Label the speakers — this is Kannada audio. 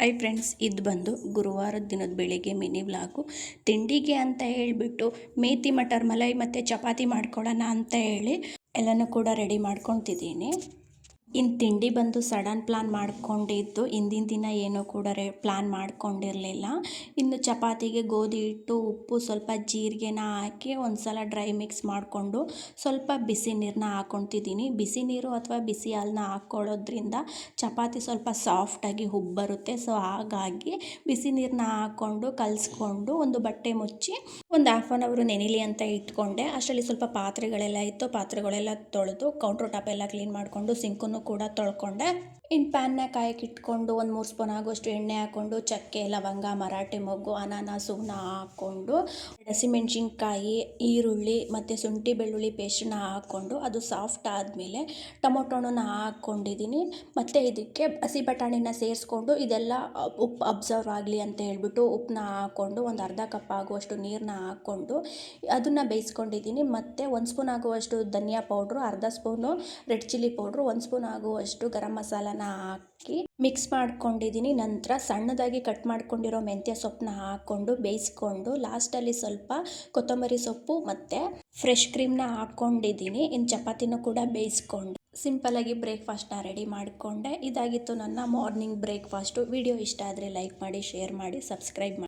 Speaker 1: ಐ ಫ್ರೆಂಡ್ಸ್, ಇದು ಬಂದು ಗುರುವಾರದ ದಿನದ ಬೆಳಿಗ್ಗೆ ಮಿನಿ ವ್ಲಾಗು. ತಿಂಡಿಗೆ ಅಂತ ಹೇಳಿಬಿಟ್ಟು ಮೇಥಿ ಮಟರ್ ಮಲೈ ಮತ್ತು ಚಪಾತಿ ಮಾಡ್ಕೊಳ್ಳೋಣ ಅಂತ ಹೇಳಿ ಎಲ್ಲನೂ ಕೂಡ ರೆಡಿ ಮಾಡ್ಕೊತಿದ್ದೀನಿ. ಇನ್ನು ತಿಂಡಿ ಬಂದು ಸಡನ್ ಪ್ಲಾನ್ ಮಾಡ್ಕೊಂಡಿದ್ದು, ಹಿಂದಿನ ದಿನ ಏನೂ ಕೂಡ ಪ್ಲಾನ್ ಮಾಡ್ಕೊಂಡಿರಲಿಲ್ಲ. ಇನ್ನು ಚಪಾತಿಗೆ ಗೋಧಿ ಹಿಟ್ಟು, ಉಪ್ಪು, ಸ್ವಲ್ಪ ಜೀರಿಗೆನ ಹಾಕಿ ಒಂದು ಸಲ ಡ್ರೈ ಮಿಕ್ಸ್ ಮಾಡಿಕೊಂಡು ಸ್ವಲ್ಪ ಬಿಸಿ ನೀರನ್ನ ಹಾಕ್ಕೊತಿದ್ದೀನಿ. ಬಿಸಿ ನೀರು ಅಥವಾ ಬಿಸಿ ಹಾಲನ್ನ ಹಾಕ್ಕೊಳ್ಳೋದ್ರಿಂದ ಚಪಾತಿ ಸ್ವಲ್ಪ ಸಾಫ್ಟಾಗಿ ಉಬ್ಬು ಬರುತ್ತೆ. ಸೊ ಹಾಗಾಗಿ ಬಿಸಿ ನೀರನ್ನ ಹಾಕ್ಕೊಂಡು ಕಲಿಸ್ಕೊಂಡು ಒಂದು ಬಟ್ಟೆ ಮುಚ್ಚಿ ಒಂದು ಹಾಫ್ ಆನ್ ಅವರು ನೆನಿಲಿ ಅಂತ ಇಟ್ಕೊಂಡೆ. ಅಷ್ಟರಲ್ಲಿ ಸ್ವಲ್ಪ ಪಾತ್ರೆಗಳೆಲ್ಲ ಇತ್ತು, ಪಾತ್ರೆಗಳೆಲ್ಲ ತೊಳೆದು ಕೌಂಟ್ರ್ ಟಾಪ್ ಎಲ್ಲ ಕ್ಲೀನ್ ಮಾಡಿಕೊಂಡು ಸಿಂಕನ್ನು ಕೂಡ ತೊಳ್ಕೊಂಡೆ. ಇನ್ನು ಪ್ಯಾನ್ನ ಕಾಯಕ್ಕೆ ಇಟ್ಕೊಂಡು ಒಂದು 3 ಸ್ಪೂನ್ ಆಗೋಷ್ಟು ಎಣ್ಣೆ ಹಾಕ್ಕೊಂಡು ಚಕ್ಕೆ, ಲವಂಗ, ಮರಾಠಿ ಮೊಗ್ಗು, ಅನಾನಸನ್ನ ಹಾಕ್ಕೊಂಡು ಹಸಿಮೆಣ್ಸಿನ್ಕಾಯಿ, ಈರುಳ್ಳಿ ಮತ್ತು ಶುಂಠಿ ಬೆಳ್ಳುಳ್ಳಿ ಪೇಸ್ಟನ್ನ ಹಾಕ್ಕೊಂಡು ಅದು ಸಾಫ್ಟ್ ಆದಮೇಲೆ ಟೊಮೊಟೊನ ಹಾಕ್ಕೊಂಡಿದ್ದೀನಿ. ಮತ್ತು ಇದಕ್ಕೆ ಹಸಿ ಬಟಾಣಿನ ಸೇರಿಸ್ಕೊಂಡು ಇದೆಲ್ಲ ಉಪ್ಪು ಅಬ್ಸರ್ವ್ ಆಗಲಿ ಅಂತ ಹೇಳ್ಬಿಟ್ಟು ಉಪ್ಪನ್ನ ಹಾಕ್ಕೊಂಡು ಒಂದು ಅರ್ಧ ಕಪ್ ಆಗುವಷ್ಟು ನೀರನ್ನ ಹಾಕ್ಕೊಂಡು ಅದನ್ನು ಬೇಯಿಸ್ಕೊಂಡಿದ್ದೀನಿ. ಮತ್ತು 1 ಸ್ಪೂನ್ ಆಗುವಷ್ಟು ಧನಿಯಾ ಪೌಡ್ರು, ಅರ್ಧ spoon red chilli powder, 1 spoon ಆಗುವಷ್ಟು ಗರಂ ಮಸಾಲಾನ ಹಾಕಿ ಮಿಕ್ಸ್ ಮಾಡ್ಕೊಂಡಿದ್ದೀನಿ. ನಂತರ ಸಣ್ಣದಾಗಿ ಕಟ್ ಮಾಡ್ಕೊಂಡಿರೋ ಮೆಂತ್ಯ ಸೊಪ್ಪನ್ನ ಹಾಕ್ಕೊಂಡು ಬೇಯಿಸ್ಕೊಂಡು ಲಾಸ್ಟಲ್ಲಿ ಸ್ವಲ್ಪ ಕೊತ್ತಂಬರಿ ಸೊಪ್ಪು ಮತ್ತು ಫ್ರೆಶ್ ಕ್ರೀಮ್ನ ಹಾಕ್ಕೊಂಡಿದ್ದೀನಿ. ಇನ್ನು ಚಪಾತಿನೂ ಕೂಡ ಬೇಯಿಸ್ಕೊಂಡು ಸಿಂಪಲಾಗಿ ಬ್ರೇಕ್ಫಾಸ್ಟ್ನ ರೆಡಿ ಮಾಡಿಕೊಂಡೆ. ಇದಾಗಿತ್ತು ನನ್ನ ಮಾರ್ನಿಂಗ್ ಬ್ರೇಕ್ಫಾಸ್ಟು. ವಿಡಿಯೋ ಇಷ್ಟ ಆದರೆ ಲೈಕ್ ಮಾಡಿ, ಶೇರ್ ಮಾಡಿ, ಸಬ್ಸ್ಕ್ರೈಬ್ ಮಾಡಿ.